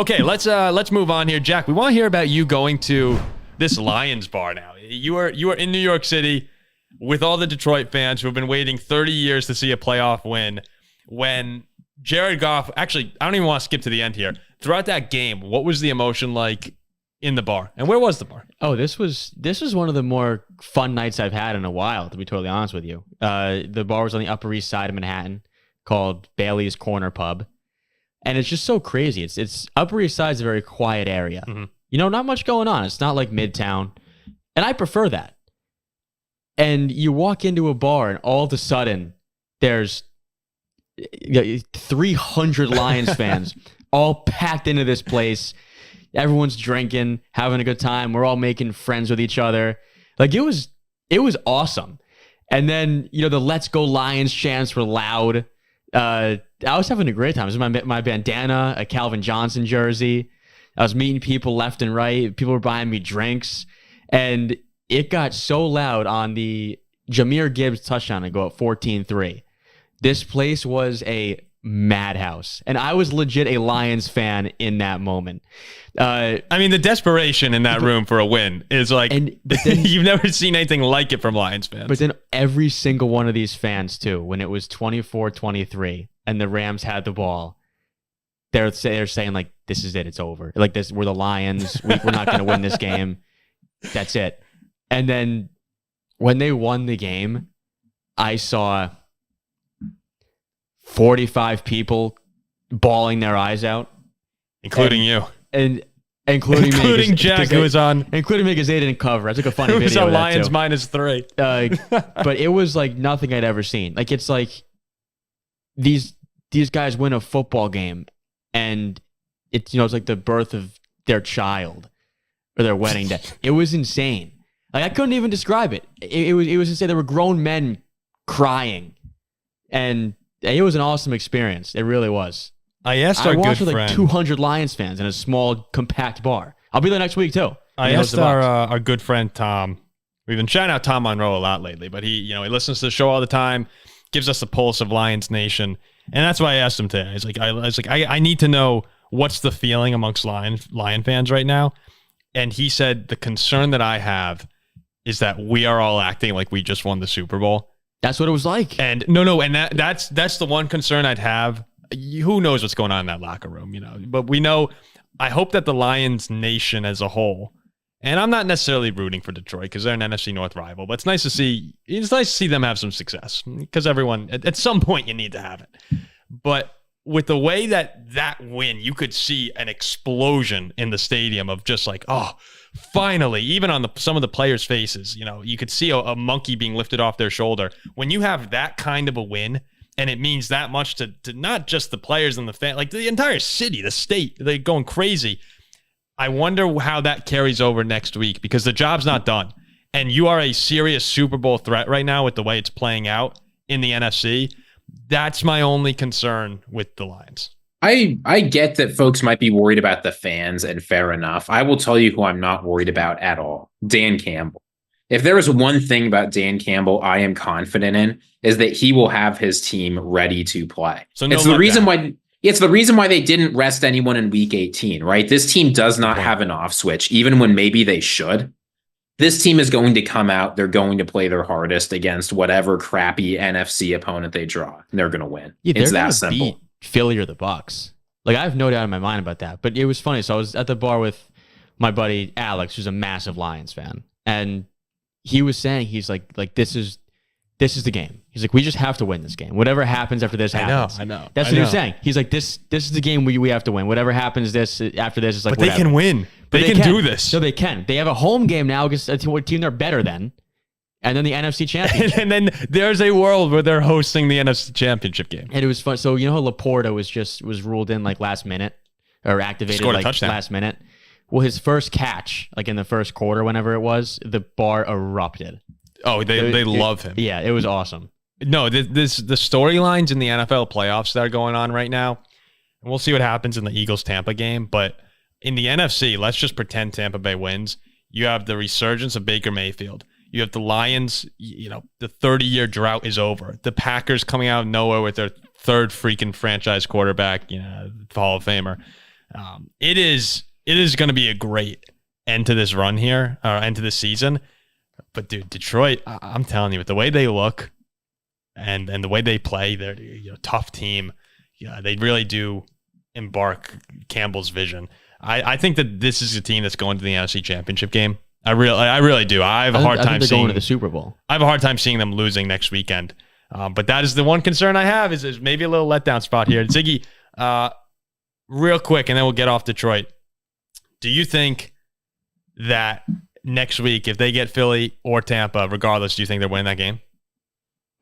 Okay, let's move on here, Jack. We want to hear about you going to this Lions bar now. You are in New York City with all the Detroit fans who have been waiting 30 years to see a playoff win. When Jared Goff, actually, I don't even want to skip to the end here. Throughout that game, what was the emotion like in the bar? And where was the bar? Oh, this was one of the more fun nights I've had in a while, to be totally honest with you. The bar was on the Upper East Side of Manhattan, called Bailey's Corner Pub. And it's just so crazy. It's Upper East Side's a very quiet area. Mm-hmm. You know, not much going on. It's not like Midtown. And I prefer that. And you walk into a bar and all of a sudden there's 300 Lions fans all packed into this place. Everyone's drinking, having a good time. We're all making friends with each other. Like it was awesome. And then, you know, the Let's Go Lions chants were loud. I was having a great time. This was my bandana, a Calvin Johnson jersey. I was meeting people left and right. People were buying me drinks. And it got so loud on the Jahmyr Gibbs touchdown to go up 14-3. This place was a madhouse. And I was legit a Lions fan in that moment. I mean, the desperation in that room for a win is like, but then, you've never seen anything like it from Lions fans. But then every single one of these fans, too, when it was 24-23 and the Rams had the ball, they're saying, like, this is it. It's over. Like, we're the Lions. We're not going to win this game. That's it. And then when they won the game, I saw 45 people bawling their eyes out. Including you. And including Jack, who was on. Including me because they didn't cover. I took a funny video. It was of Lions -3. But it was like nothing I'd ever seen. Like it's like these guys win a football game and it's like the birth of their child or their wedding day. It was insane. Like I couldn't even describe it. It was insane. There were grown men crying, and it was an awesome experience. It really was. I watched with like 200 Lions fans in a small, compact bar. I'll be there next week too. I asked our good friend Tom. We've been shouting out Tom Monroe a lot lately, but he listens to the show all the time, gives us the pulse of Lions Nation, and that's why I asked him today. I need to know what's the feeling amongst Lion fans right now, and he said the concern that I have is that we are all acting like we just won the Super Bowl. That's what it was like. And no, and that's the one concern I'd have. Who knows what's going on in that locker room, But we know, I hope that the Lions Nation as a whole, and I'm not necessarily rooting for Detroit because they're an NFC North rival, but it's nice to see them have some success because everyone, at some point, you need to have it. But with the way that win, you could see an explosion in the stadium of just like, oh, finally, even on some of the players' faces, you could see a monkey being lifted off their shoulder. When you have that kind of a win, and it means that much to not just the players and the fan, like the entire city, the state, they're going crazy. I wonder how that carries over next week because the job's not done. And you are a serious Super Bowl threat right now with the way it's playing out in the NFC. That's my only concern with the Lions. I get that folks might be worried about the fans, and fair enough. I will tell you who I'm not worried about at all. Dan Campbell. If there is one thing about Dan Campbell I am confident in, is that he will have his team ready to play. So it's the reason why they didn't rest anyone in week 18, right? This team does not have an off switch, even when maybe they should. This team is going to come out. They're going to play their hardest against whatever crappy NFC opponent they draw. And they're going to win. Yeah, it's that simple. Beat Philly or the Bucs. Like I have no doubt in my mind about that. But it was funny. So I was at the bar with my buddy Alex, who's a massive Lions fan, and he was saying he's like this is the game. He's like, we just have to win this game. Whatever happens after this happens. I know. That's what he was saying. He's like, this is the game we have to win. Whatever happens after this is like. But whatever. They can win. They can do this. No, they can. They have a home game now against a team they're better than, and then the NFC Championship. And then there's a world where they're hosting the NFC Championship game. And it was fun. So how Laporta was ruled in like last minute or activated like last minute. Well, his first catch, like in the first quarter, whenever it was, the bar erupted. Oh, they love him. Yeah, it was awesome. No, the storylines in the NFL playoffs that are going on right now, and we'll see what happens in the Eagles-Tampa game, but in the NFC, let's just pretend Tampa Bay wins. You have the resurgence of Baker Mayfield. You have the Lions, the 30-year drought is over. The Packers coming out of nowhere with their third freaking franchise quarterback, Hall of Famer. It is going to be a great end to this run here, or end to this season. But dude, Detroit, I'm telling you, with the way they look and the way they play, they're a tough team. Yeah, they really do embark Campbell's vision. I think that this is a team that's going to the NFC Championship game. I really do. I have a hard time seeing going to the Super Bowl. I have a hard time seeing them losing next weekend. But that is the one concern I have is maybe a little letdown spot here. Ziggy, real quick, and then we'll get off Detroit. Do you think that next week, if they get Philly or Tampa, regardless, do you think they're winning that game?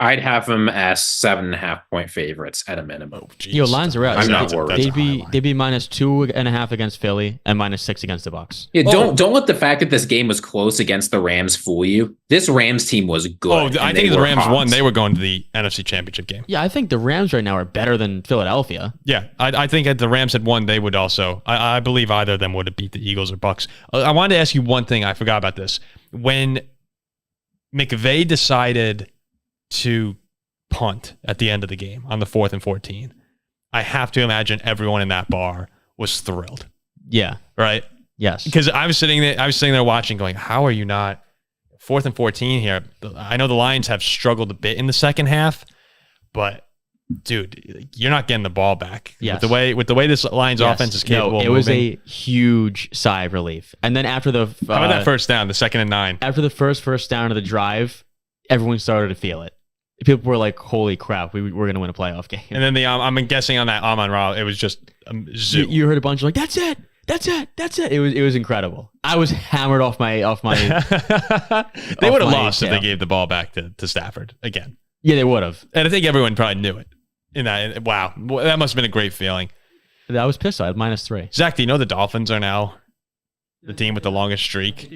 I'd have them as 7.5-point favorites at a minimum. Oh, lines are out. I'm not worried. They'd be -2.5 against Philly and -6 against the Bucs. Yeah, don't let the fact that this game was close against the Rams fool you. This Rams team was good. Oh, I think if the Rams won, they were going to the NFC Championship game. Yeah, I think the Rams right now are better than Philadelphia. Yeah, I think if the Rams had won, they would also. I believe either of them would have beat the Eagles or Bucs. I wanted to ask you one thing. I forgot about this. When McVay decided to punt at the end of the game on the 4th and 14, I have to imagine everyone in that bar was thrilled. Yeah. Right? Yes. Because I was sitting there watching going, how are you not 4th and 14 here? I know the Lions have struggled a bit in the second half, but dude, you're not getting the ball back. Yes. With the way this Lions offense is capable of moving. It was a huge sigh of relief. And then after the how about that first down, the 2nd and 9? After the first down of the drive, everyone started to feel it. People were like, holy crap, we're going to win a playoff game. And then I'm guessing on that Amon-Ra, it was just zoo. You heard a bunch of like, that's it. It was incredible. I was hammered off my. They would have lost if they gave the ball back to Stafford again. Yeah, they would have. And I think everyone probably knew it. Wow, that must have been a great feeling. I was pissed. I had -3. Zach, do you know the Dolphins are now the team with the longest streak?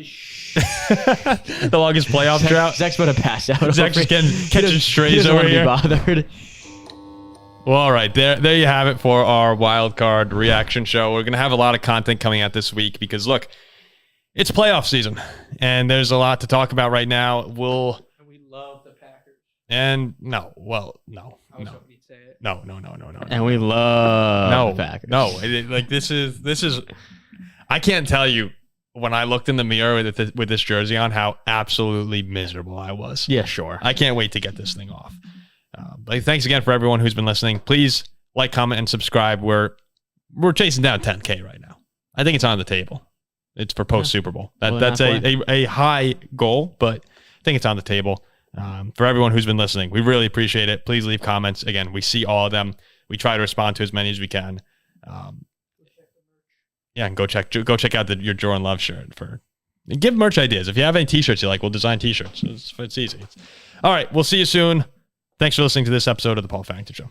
The longest playoff drought. Zach's about to pass out. Zach's just catching strays over here. Bothered. Well, all right. There you have it for our wild card reaction show. We're going to have a lot of content coming out this week because, look, it's playoff season, and there's a lot to talk about right now. And we love the Packers. And no. I was hoping you'd say it. No. And we love the Packers. No. This is. I can't tell you when I looked in the mirror with this jersey on how absolutely miserable I was. Yeah, sure. I can't wait to get this thing off. But thanks again for everyone who's been listening. Please like, comment, and subscribe. We're chasing down 10K right now. I think it's on the table. It's for post Super Bowl. That's a high goal, but I think it's on the table. For everyone who's been listening, we really appreciate it. Please leave comments. Again, we see all of them. We try to respond to as many as we can. Yeah, and go check out your Jordan Love shirt give merch ideas. If you have any t-shirts you like, we'll design t-shirts. It's easy. All right, we'll see you soon. Thanks for listening to this episode of the Paul Farrington Show.